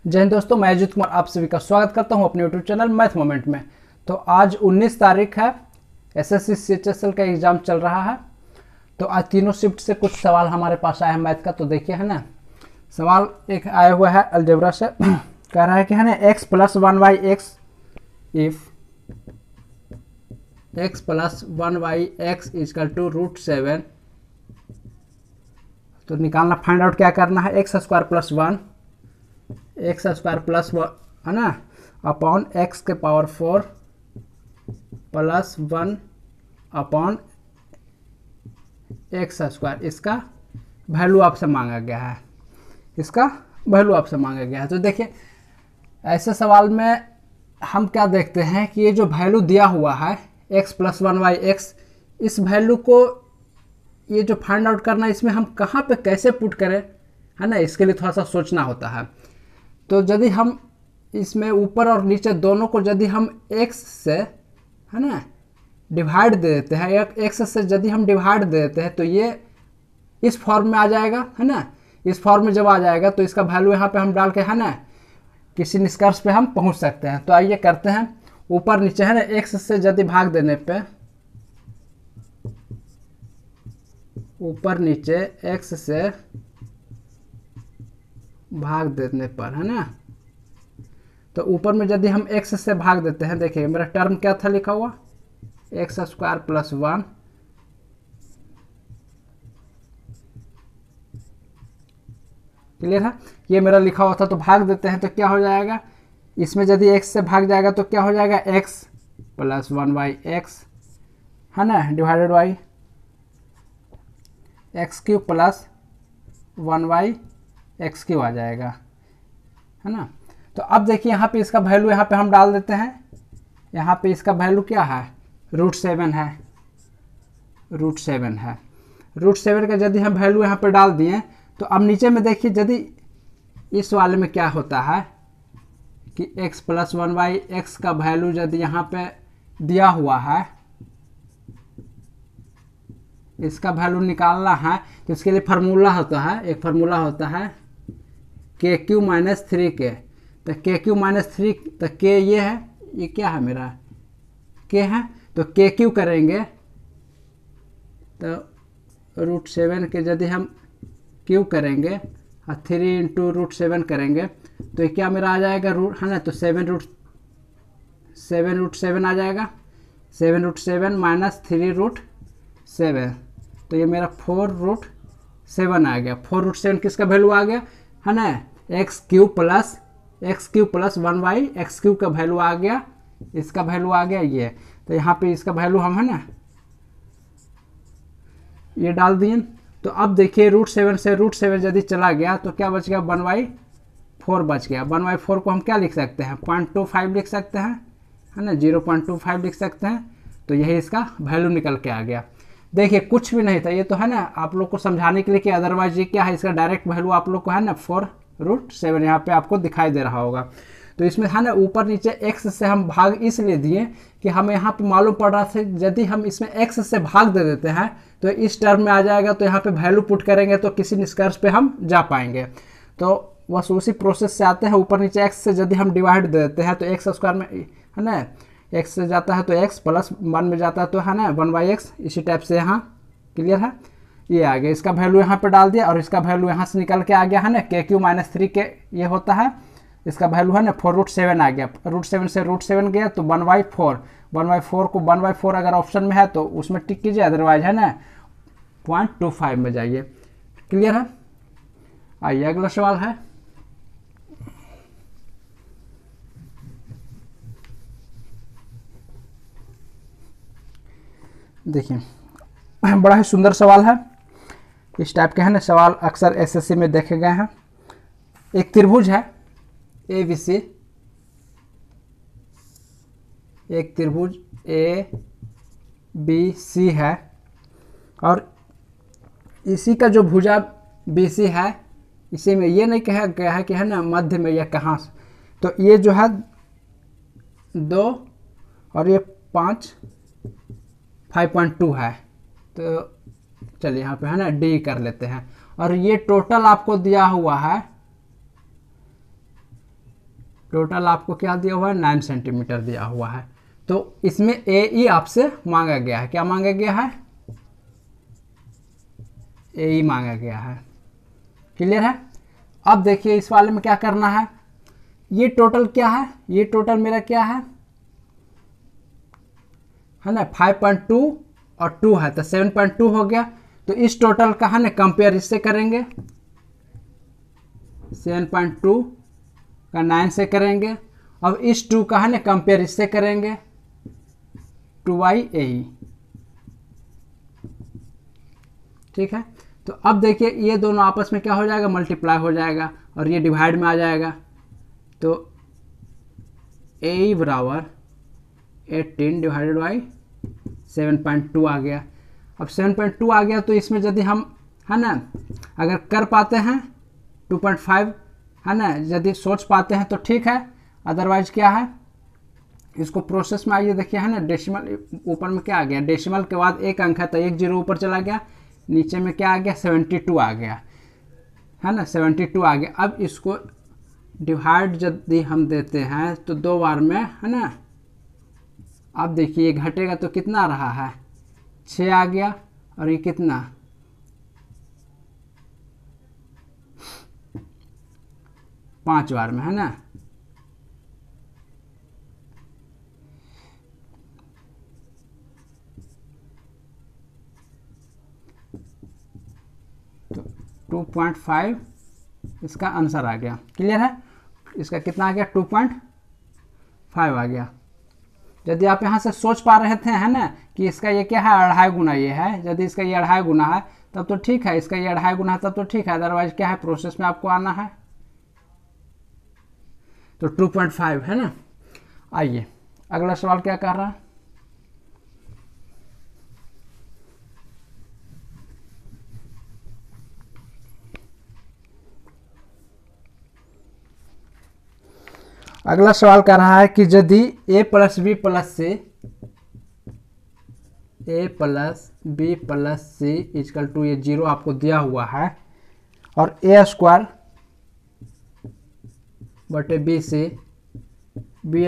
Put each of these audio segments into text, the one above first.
जय हिंद दोस्तों, मैं अजीत कुमार आप सभी का स्वागत करता हूं अपने यूट्यूब चैनल मैथ मोमेंट में। तो आज 19 तारीख है, एसएससी सीएचएसएल का एग्जाम चल रहा है। तो आज तीनों शिफ्ट से कुछ सवाल हमारे पास आए हैं मैथ का। तो देखिए है ना, सवाल एक आया हुआ है अलजेब्रा से कह रहा है कि है ना x plus 1/x if x plus 1/x equal to √7। तो निकालना, फाइंड आउट क्या करना है, x square plus 1 x square plus है ना अपॉन एक्स के power 4 plus 1 upon x square. इसका वैल्यू आपसे मांगा गया है, इसका वैल्यू आपसे मांगा गया है। तो देखिए ऐसे सवाल में हम क्या देखते हैं कि ये जो वैल्यू दिया हुआ है x प्लस 1/x, इस वैल्यू को ये जो फाइंड आउट करना है इसमें हम कहाँ पे कैसे पुट करें, है ना, इसके लिए थोड़ा सा सोचना होता है। तो यदि हम इसमें ऊपर और नीचे दोनों को यदि हम x से है ना डिवाइड दे देते हैं, x से यदि हम डिवाइड दे देते हैं तो ये इस फॉर्म में आ जाएगा, है ना। इस फॉर्म में जब आ जाएगा तो इसका वैल्यू यहाँ पे हम डाल के है ना किसी निष्कर्ष पे हम पहुँच सकते हैं। तो आइए करते हैं, ऊपर नीचे है ना x से यदि भाग देने पे, ऊपर नीचे x से भाग देने पर है ना, तो ऊपर में यदि हम x से भाग देते हैं, देखिए मेरा टर्म क्या था लिखा हुआ, एक्स स्क्वायर प्लस 1 क्लियर है, ये मेरा लिखा हुआ था। तो भाग देते हैं तो क्या हो जाएगा, इसमें यदि x से भाग जाएगा तो क्या हो जाएगा, x प्लस 1/x है ना divided by x³ plus 1/x³ आ जाएगा, है ना। तो अब देखिए यहाँ पे इसका वैल्यू यहाँ पे हम डाल देते हैं। यहाँ पे इसका वैल्यू क्या है, √7 है, √7 है। √7 का यदि हम वैल्यू यहाँ पे डाल दिए तो अब नीचे में देखिए यदि इस वाले में क्या होता है कि x प्लस 1/x का वैल्यू यदि यहाँ पे दिया हुआ है, इसका वैल्यू निकालना है तो इसके लिए फार्मूला होता है, एक फार्मूला होता है KQ माइनस 3K। तो KQ माइनस 3, तो K ये है, ये क्या है मेरा K है, तो KQ करेंगे तो √7 के यदि हम Q करेंगे और 3 × √7 करेंगे तो ये क्या मेरा आ जाएगा रूट, है ना। तो 7√7 आ जाएगा, 7√7 माइनस 3√7, तो ये मेरा 4√7 आ गया। 4√7 किसका वैल्यू आ गया, है ना, x³ प्लस 1/x³ का वैल्यू आ गया, इसका वैल्यू आ गया ये। तो यहाँ पे इसका वैल्यू हम है ना ये डाल दिए। तो अब देखिए √7 से √7 यदि चला गया तो क्या बच गया, 1/4 बच गया। 1/4 को हम क्या लिख सकते हैं, 0.25 लिख सकते हैं, है ना, 0.25 लिख सकते हैं। तो यही इसका वैल्यू निकल के आ गया। देखिए कुछ भी नहीं था, ये तो है ना आप लोग को समझाने के लिए कि अदरवाइज ये क्या है, इसका डायरेक्ट वैल्यू आप लोग को है ना 4√7 यहाँ पे आपको दिखाई दे रहा होगा। तो इसमें है ना ऊपर नीचे x से हम भाग इसलिए दिए कि हमें यहाँ पे मालूम पड़ रहा था यदि हम इसमें x से भाग दे देते हैं तो इस टर्म में आ जाएगा, तो यहाँ पे वैल्यू पुट करेंगे तो किसी निष्कर्ष पे हम जा पाएंगे। तो बस उसी प्रोसेस से आते हैं, ऊपर नीचे x से यदि हम डिवाइड दे देते हैं तो एक्स स्क्वायर में है ना x से जाता है तो x प्लस 1 में जाता है तो है ना 1/x, इसी टाइप से यहाँ क्लियर है, ये आ गया। इसका वैल्यू यहाँ पे डाल दिया और इसका वैल्यू यहाँ से निकल के आ गया, है ना KQ माइनस 3K ये होता है, इसका वैल्यू है ना 4√7 आ गया। √7 से √7 गया तो 1/4, 1/4 को 1/4 अगर ऑप्शन में है तो उसमें टिक कीजिए, अदरवाइज है ना 0.25 में जाइए, क्लियर है। आइए अगला सवाल है, देखिए बड़ा ही सुंदर सवाल है। इस टाइप के है ना सवाल अक्सर एसएससी में देखे गए हैं। एक त्रिभुज है ABC, एक त्रिभुज ABC है और इसी का जो भुजा BC है, इसी में ये नहीं कहा गया है कि है ना मध्य में यह कहाँ, तो ये जो है 2 और ये 5.2 है। तो चलिए यहाँ पे है ना डी कर लेते हैं। और ये टोटल आपको दिया हुआ है, टोटल आपको क्या दिया हुआ है, 9 सेंटीमीटर दिया हुआ है। तो इसमें AE आपसे मांगा गया है, क्या मांगा गया है, AE मांगा गया है। क्लियर है। अब देखिए इस वाले में क्या करना है, ये टोटल क्या है, ये टोटल मेरा क्या है ना 5.2 और 2 है तो 7.2 हो गया। तो इस टोटल का है ना कंपेयर इससे करेंगे, 7.2 का 9 से करेंगे। अब इस 2 का है ना कंपेयर इससे करेंगे 2/AE। ठीक है। तो अब देखिए ये दोनों आपस में क्या हो जाएगा, मल्टीप्लाई हो जाएगा और ये डिवाइड में आ जाएगा। तो AE बराबर 18 डिवाइडेड बाई 7.2 आ गया। अब 7.2 आ गया तो इसमें यदि हम है ना अगर कर पाते हैं 2.5 है ना, यदि सोच पाते हैं तो ठीक है, अदरवाइज क्या है, इसको प्रोसेस में आइए देखिए है ना, डेसिमल ऊपर में क्या आ गया, डेसिमल के बाद एक अंक है तो एक जीरो ऊपर चला गया, नीचे में क्या आ गया 72 आ गया है ना, 72 आ गया। अब इसको डिवाइड यदि हम देते हैं तो 2 बार में है ना, अब देखिए घटेगा तो कितना रहा है 6 आ गया और ये कितना 5 बार में है ना। तो 2.5 इसका आंसर आ गया। क्लियर है। इसका कितना आ गया 2.5 आ गया। यदि आप यहाँ से सोच पा रहे थे है ना कि इसका ये क्या है 2.5 गुना ये है, यदि इसका ये 2.5 गुना है तब तो ठीक है, इसका ये 2.5 गुना है तब तो ठीक है, अदरवाइज क्या है प्रोसेस में आपको आना है। तो 2.5 है ना। आइए अगला सवाल क्या कर रहा है, अगला सवाल कर रहा है कि यदि a plus b plus c equal to ये 0 आपको दिया हुआ है और a स्क्वायर बटे बी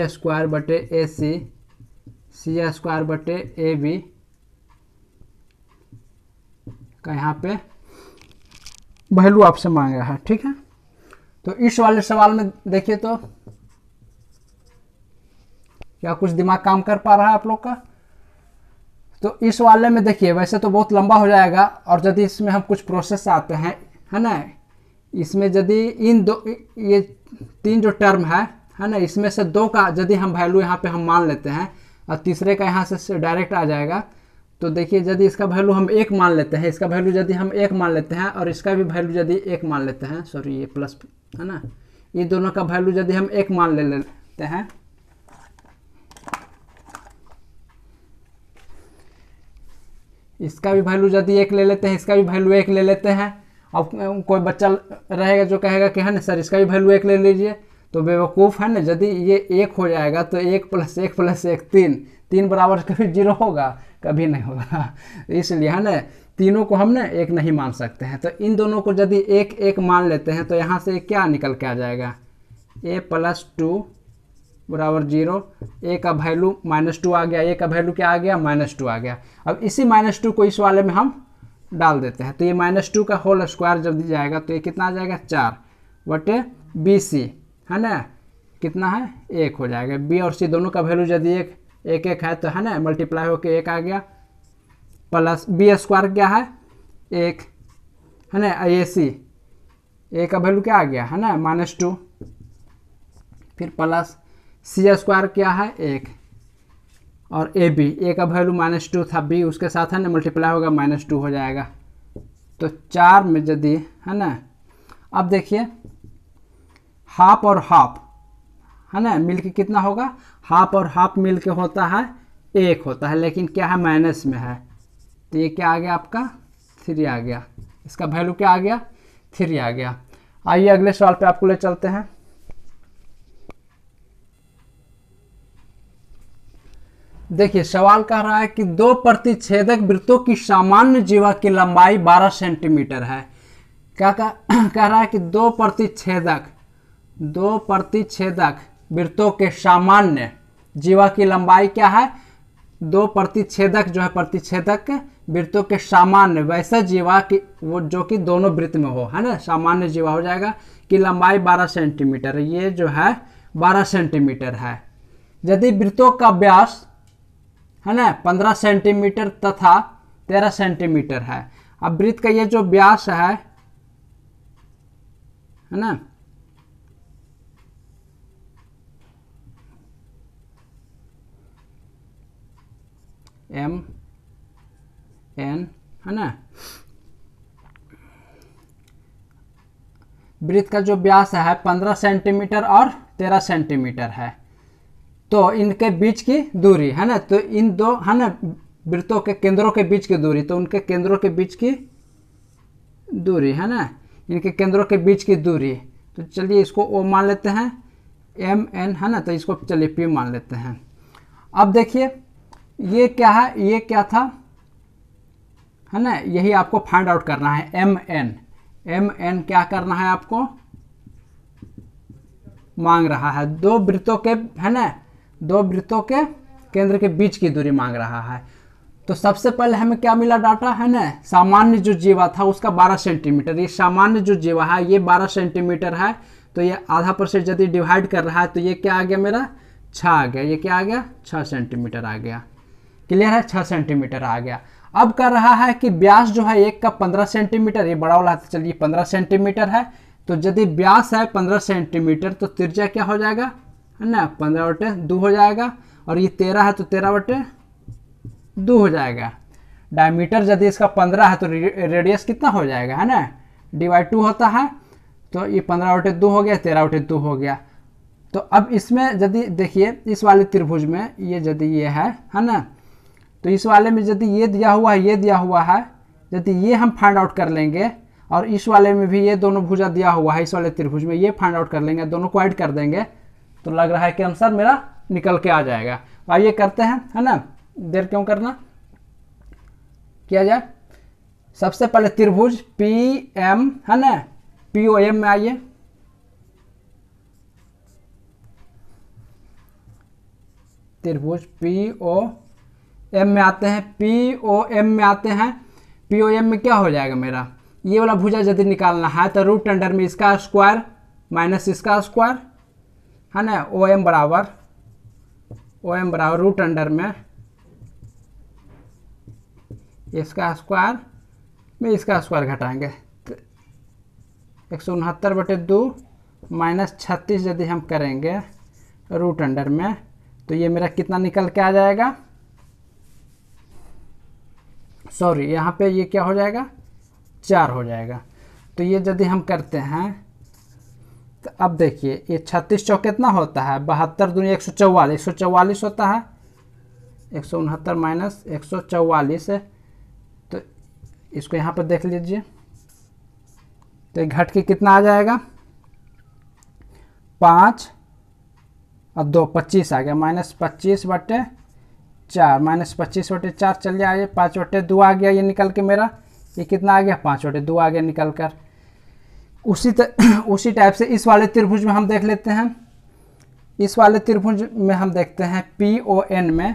स्क्वायर बटे AC सी स्क्वायर बटे AB का यहाँ पे वैल्यू आपसे मांगा है। ठीक है। तो इस वाले सवाल में देखिए तो क्या कुछ दिमाग काम कर पा रहा है आप लोग का। तो इस वाले में देखिए वैसे तो बहुत लंबा हो जाएगा और यदि इसमें हम कुछ प्रोसेस आते हैं है ना, इसमें यदि इन दो ये 3 जो टर्म है ना, इसमें से 2 का यदि हम वैल्यू यहाँ पे हम मान लेते हैं और तीसरे का यहाँ से डायरेक्ट आ जाएगा। तो देखिए यदि इसका वैल्यू हम 1 मान लेते हैं, इसका वैल्यू यदि हम 1 मान लेते हैं और इसका भी वैल्यू यदि 1 मान लेते हैं, सॉरी ये प्लस है ना, ये दोनों का वैल्यू यदि हम 1 मान लेते हैं इसका भी वैल्यू यदि 1 ले लेते हैं, इसका भी वैल्यू 1 ले लेते हैं। अब कोई बच्चा रहेगा जो कहेगा कि है ना सर इसका भी वैल्यू 1 ले लीजिए, तो बेवकूफ़ है ना, यदि ये 1 हो जाएगा तो 1 + 1 + 1 3 बराबर कभी 0 होगा, कभी नहीं होगा। इसलिए है ना तीनों को हम ना 1 नहीं मान सकते हैं। तो इन दोनों को यदि 1 1 मान लेते हैं तो यहाँ से क्या निकल के आ जाएगा, a + 2 बराबर 0, a का वैल्यू -2 आ गया, a का वैल्यू क्या आ गया -2 आ गया। अब इसी -2 को इस वाले में हम डाल देते हैं तो ये -2 का होल स्क्वायर जब जाएगा तो ये कितना आ जाएगा 4 बटे BC है ना, कितना है 1 हो जाएगा। B और C दोनों का वैल्यू यदि 1 1 है तो है ना मल्टीप्लाई होके 1 आ गया, प्लस B स्क्वायर क्या है 1 है ना, AC A का वैल्यू क्या आ गया है ना -2, फिर प्लस C स्क्वायर क्या है 1 और AB A का वैल्यू -2 था, B उसके साथ है ना मल्टीप्लाई होगा -2 हो जाएगा। तो 4 में यदि है ना, अब देखिए हाफ और हाफ है ना मिलके कितना होगा, हाफ और हाफ मिलके होता है 1 होता है, लेकिन क्या है माइनस में है तो ये क्या आ गया आपका 3 आ गया, इसका वैल्यू क्या आ गया 3 आ गया। आइए अगले सवाल पे आपको ले चलते हैं। देखिए सवाल कह रहा है कि 2 प्रतिच्छेदक वृत्तों की सामान्य जीवा की लंबाई 12 सेंटीमीटर है। क्या कह रहा है कि 2 प्रतिच्छेदक वृत्तों के सामान्य जीवा की लंबाई क्या है, 2 प्रतिच्छेदक जो है प्रतिच्छेदक वृत्तों के सामान्य वैसा जीवा की वो जो कि दोनों वृत्त में हो, है ना, सामान्य जीवा हो जाएगा कि लंबाई 12 सेंटीमीटर, ये जो है 12 सेंटीमीटर है। यदि वृत्तों का व्यास है ना 15 सेंटीमीटर तथा 13 सेंटीमीटर है। अब वृत्त का ये जो व्यास है ना, एम एन है ना, वृत्त का जो व्यास है 15 सेंटीमीटर और 13 सेंटीमीटर है, तो इनके बीच की दूरी है ना, तो इन दो है ना वृत्तों के केंद्रों के बीच की दूरी, तो उनके केंद्रों के बीच की दूरी है ना, इनके केंद्रों के बीच की दूरी, तो चलिए इसको ओ मान लेते हैं, एम एन है ना, तो इसको चलिए पी मान लेते हैं। अब देखिए ये क्या है, ये क्या था है ना, यही आपको फाइंड आउट करना है। एम एन क्या करना है आपको, मांग रहा है दो वृत्तों के है ना, दो वृत्तों के केंद्र के बीच की दूरी मांग रहा है। तो सबसे पहले हमें क्या मिला डाटा है ना, सामान्य जो जीवा था उसका 12 सेंटीमीटर, ये सामान्य जो जीवा है ये 12 सेंटीमीटर है, तो ये आधा पर से यदि डिवाइड कर रहा है तो ये क्या आ गया मेरा 6 आ गया, ये क्या आ गया 6 सेंटीमीटर आ गया। क्लियर है, 6 सेंटीमीटर आ गया। अब कर रहा है कि व्यास जो है एक का 15 सेंटीमीटर, ये बड़ा वाला है तो चलिए 15 सेंटीमीटर है, तो यदि व्यास है 15 सेंटीमीटर तो त्रिज्या क्या हो जाएगा है ना 15/2 हो जाएगा, और ये 13 है तो 13/2 हो जाएगा। डायमीटर यदि इसका 15 है तो रेडियस कितना हो जाएगा है ना, /2 होता है, तो ये 15/2 हो गया, 13/2 हो गया। तो अब इसमें यदि देखिए इस वाले त्रिभुज में ये यदि ये है ना, तो इस वाले में यदि ये दिया हुआ है, ये दिया हुआ है, यदि ये हम फाइंड आउट कर लेंगे, और इस वाले में भी ये दोनों भुजा दिया हुआ है, इस वाले त्रिभुज में ये फाइंड आउट कर लेंगे, दोनों को ऐड कर देंगे, तो लग रहा है कि आंसर मेरा निकल के आ जाएगा। आइए करते हैं है ना, देर क्यों करना, किया जाए। सबसे पहले त्रिभुज पी एम है ना, पी ओ एम में आइए, त्रिभुज पी ओ एम में आते हैं, पी ओ एम में आते हैं। पी ओ एम में क्या हो जाएगा मेरा, ये वाला भुजा यदि निकालना है तो रूट अंडर में इसका स्क्वायर माइनस इसका स्क्वायर है ना, ओ एम बराबर रूट अंडर में इसका स्क्वायर में इसका स्क्वायर घटाएंगे, 169/2 माइनस 36 यदि हम करेंगे रूट अंडर में, तो ये मेरा कितना निकल के आ जाएगा, सॉरी यहाँ पे ये क्या हो जाएगा 4 हो जाएगा। तो ये यदि हम करते हैं तो अब देखिए ये 36 चौक कितना होता है, 72 दूनी 144 होता है, 169 माइनस 144 है, तो इसको यहाँ पर देख लीजिए, तो घट के कितना आ जाएगा 5 और 2 25 आ गया, -25/4 -25/4 चलिए आइए 5/2 आ गया, ये निकल के मेरा ये कितना आ गया 5/2 आ गया निकल कर। उसी टाइप से इस वाले त्रिभुज में हम देख लेते हैं, इस वाले त्रिभुज में हम देखते हैं पी ओ एन में,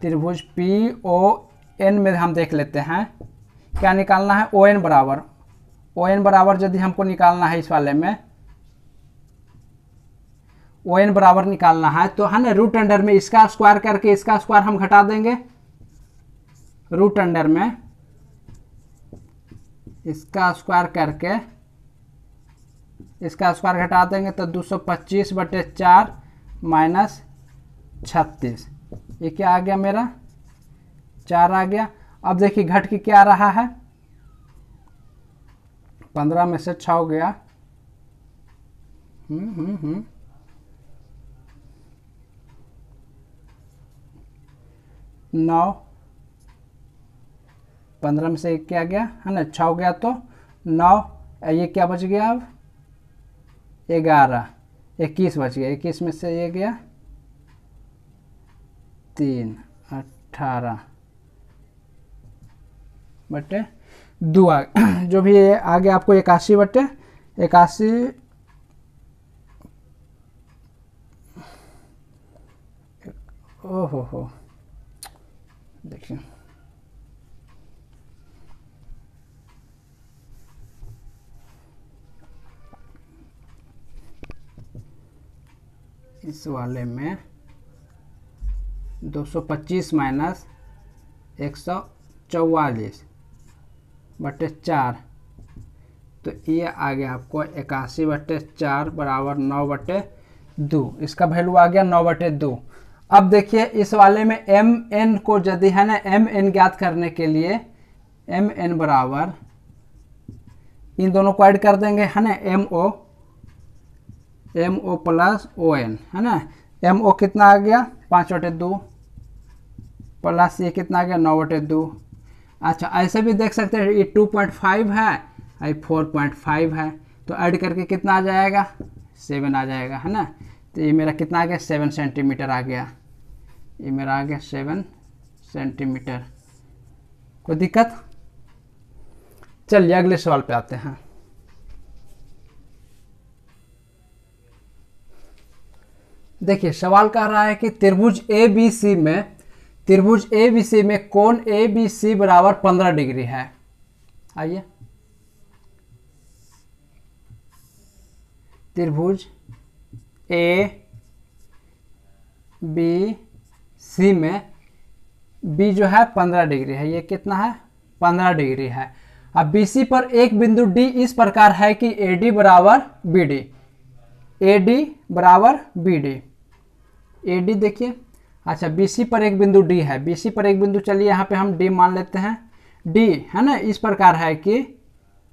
त्रिभुज पी ओ एन में हम देख लेते हैं क्या निकालना है, ओ एन बराबर यदि हमको निकालना है, इस वाले में ओ एन बराबर निकालना है तो है ना रूट अंडर में इसका स्क्वायर करके इसका स्क्वायर हम घटा देंगे, रूट अंडर में इसका स्क्वायर करके इसका स्क्वायर घटा देंगे, तो 225/4 माइनस 36, ये क्या आ गया मेरा 4 आ गया। अब देखिए घट के क्या आ रहा है, 15 में से 6 हो गया, 9, 15 में से क्या गया है ना 6 हो गया, तो 9, ये क्या बच गया अब 11, 21 बच गया, 21 में से ये गया 3, 18/2 जो भी आगे आपको 81/81 ओहो हो, देखिए इस वाले में 225 माइनस 144/4, तो ये आ गया आपको 81/4 बराबर 9/2। इसका वैल्यू आ गया 9/2। अब देखिए इस वाले में एम एन को यदि है ना, एम एन ज्ञात करने के लिए एम एन बराबर इन दोनों को ऐड कर देंगे है ना, M O plus O N है ना। एम ओ कितना आ गया 5/2 प्लस ये कितना आ गया 9/2। अच्छा ऐसे भी देख सकते हैं, ये 2.5 है, ये 4.5 है, तो ऐड करके कितना आ जाएगा 7 आ जाएगा है ना। तो ये मेरा कितना आ गया 7 सेंटीमीटर आ गया, ये मेरा आ गया 7 सेंटीमीटर। कोई दिक्कत? चलिए अगले सवाल पे आते हैं। देखिए सवाल कह रहा है कि त्रिभुज ABC में कोण ABC बराबर 15 डिग्री है। आइए त्रिभुज ABC में B जो है 15 डिग्री है, ये कितना है 15 डिग्री है। अब BC पर एक बिंदु D इस प्रकार है कि AD बराबर BD, AD देखिए। अच्छा BC पर एक बिंदु D है, BC पर एक बिंदु, चलिए यहाँ पे हम D मान लेते हैं, D है ना, इस प्रकार है कि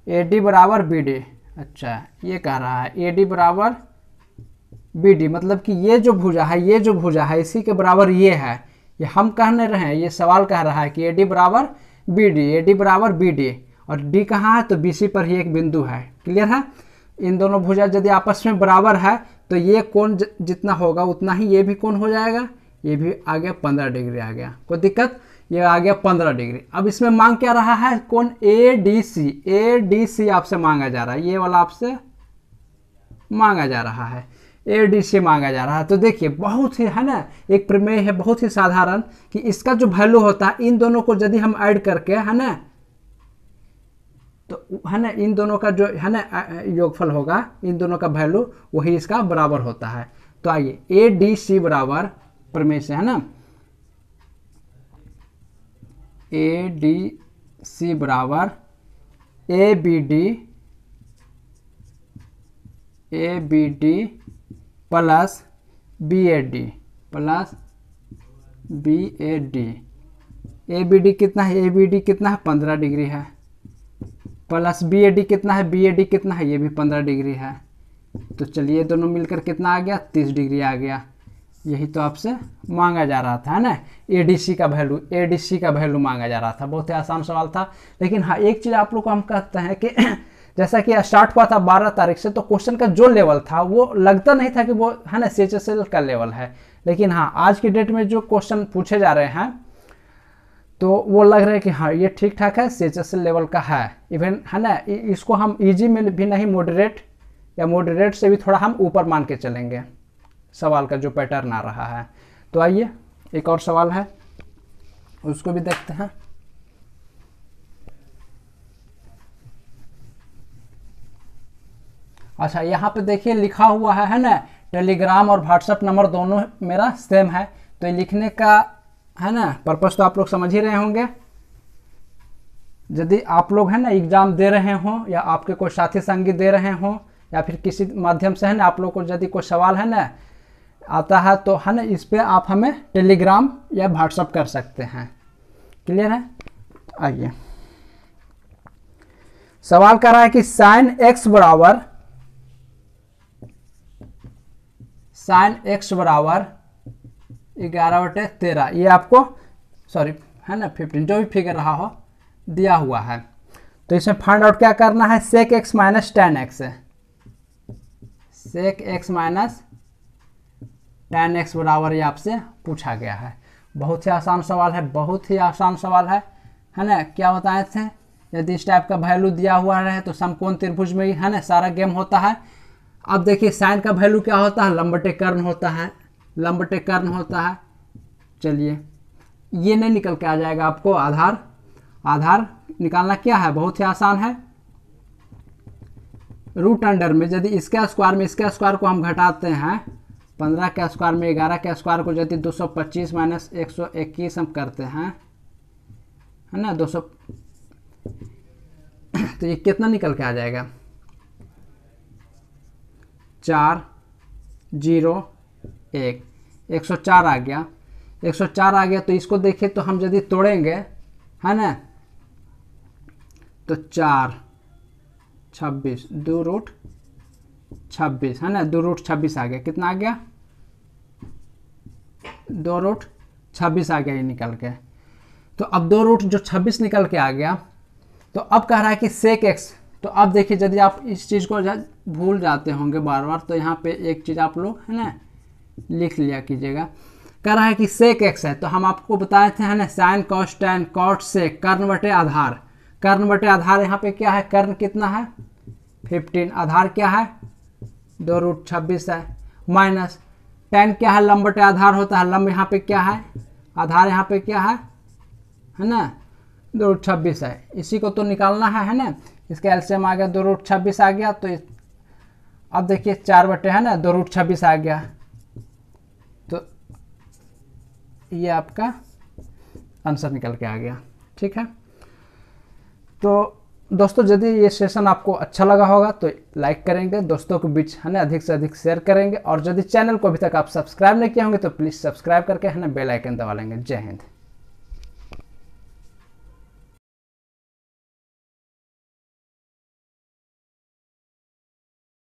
AD बराबर BD। अच्छा ये कह रहा है AD बराबर BD, मतलब कि ये जो भुजा है इसी के बराबर ये है, ये हम कहने रहे हैं, ये सवाल कह रहा है कि AD बराबर BD, और D कहाँ है तो BC पर ही एक बिंदु है। क्लियर है? इन दोनों भुजा यदि आपस में बराबर है तो ये कोण जितना होगा उतना ही ये भी कोण हो जाएगा, ये भी आ गया 15 डिग्री आ गया। कोई दिक्कत? ये आ गया 15 डिग्री। अब इसमें मांग क्या रहा है, कोण ADC आपसे मांगा जा रहा है, ये वाला आपसे मांगा जा रहा है, ADC मांगा जा रहा है। तो देखिए बहुत ही है ना, एक प्रमेय है बहुत ही साधारण कि इसका जो वैल्यू होता है इन दोनों को यदि हम ऐड करके है ना, तो है ना इन दोनों का जो है ना योगफल होगा, इन दोनों का वैल्यू वही इसका बराबर होता है। तो आइए ADC बराबर प्रमेय से है ना, ADC बराबर ABD प्लस BAD ABD कितना है, ABD कितना है 15 डिग्री है, प्लस BAD कितना है, BAD कितना है, ये भी 15 डिग्री है। तो चलिए दोनों मिलकर कितना आ गया 30 डिग्री आ गया। यही तो आपसे मांगा जा रहा था है ना, ADC का वैल्यू मांगा जा रहा था। बहुत ही आसान सवाल था। लेकिन हाँ एक चीज़ आप लोग को हम कहते हैं कि जैसा कि स्टार्ट हुआ था 12 तारीख से, तो क्वेश्चन का जो लेवल था वो लगता नहीं था कि वो है ना CHSL का लेवल है। लेकिन हाँ आज की डेट में जो क्वेश्चन पूछे जा रहे हैं तो वो लग रहा है कि हाँ ये ठीक ठाक है, CHSL लेवल का है। इवन है ना इसको हम इजी में भी नहीं, मॉडरेट से भी थोड़ा हम ऊपर मान के चलेंगे सवाल का जो पैटर्न आ रहा है। तो आइए एक और सवाल है उसको भी देखते हैं। अच्छा यहाँ पे देखिए लिखा हुआ है ना, टेलीग्राम और व्हाट्सएप नंबर दोनों मेरा सेम है। तो ये लिखने का है ना पर्पस तो आप लोग समझ ही रहे होंगे। यदि आप लोग है ना एग्जाम दे रहे हों या आपके कोई साथी संगी दे रहे हों या फिर किसी माध्यम से है ना आप लोग को यदि कोई सवाल है ना आता है तो है ना इस पे आप हमें टेलीग्राम या व्हाट्सएप कर सकते हैं। क्लियर है? आइए सवाल कर रहा है कि साइन एक्स बराबर 11/13, ये आपको सॉरी है ना 15 जो भी फिगर रहा हो दिया हुआ है। तो इसमें फाइंड आउट क्या करना है, sec x minus ten x बराबर ये आपसे पूछा गया है। बहुत ही आसान सवाल है, बहुत ही आसान सवाल है ना। क्या बताए थे, यदि इस टाइप का वैल्यू दिया हुआ रहे तो समकोण त्रिभुज में है ना सारा गेम होता है। अब देखिए साइन का वैल्यू क्या होता है, लंबटे कर्ण होता है, चलिए ये नहीं निकल के आ जाएगा आपको आधार। आधार निकालना क्या है, बहुत ही आसान है। रूट अंडर में यदि इसके स्क्वायर में इसके स्क्वायर को हम घटाते हैं, 15 के स्क्वायर में 11 के स्क्वायर को यदि 225 माइनस 121 हम करते हैं, है ना, 200 तो ये कितना निकल के आ जाएगा, 4 0 1, 104 आ गया। 104 आ गया तो इसको देखिए तो हम यदि तोड़ेंगे, है ना, तो 4 26 2 रूट 26, है ना, 2 रूट 26 आ गया। कितना आ गया, 2 रूट 26 आ गया ये निकल के। तो अब 2 रूट जो 26 निकल के आ गया, तो अब कह रहा है कि सेक एक्स। तो अब देखिए यदि आप इस चीज़ को भूल जाते होंगे बार बार, तो यहाँ पे एक चीज़ आप लोग, है ना, लिख लिया कीजिएगा। कह रहा है कि सेक एक्स है, तो हम आपको बताए थे, है ना, sine cos tan cot sec कर्ण बटे आधार। कर्ण बटे आधार यहाँ पे क्या है, कर्ण कितना है 15, आधार क्या है 2 रूट 26 है, माइनस टैन क्या है, लंब बटे आधार होता है, लंब यहाँ पे क्या है, आधार यहाँ पे क्या है ना 2 रूट 26 है। इसी को तो निकालना है ना। इसका एलसीएम आ गया 2 रूट 26 आ गया। तो अब देखिए 4 बटे, है ना, 2 रूट 26 आ गया। तो ये आपका आंसर निकल के आ गया। ठीक है, तो दोस्तों यदि ये सेशन आपको अच्छा लगा होगा तो लाइक करेंगे, दोस्तों के बीच, है ना, अधिक से अधिक शेयर करेंगे, और यदि चैनल को अभी तक आप सब्सक्राइब नहीं किए होंगे तो प्लीज़ सब्सक्राइब करके, है ना, बेल आइकन दबा लेंगे। जय हिंद।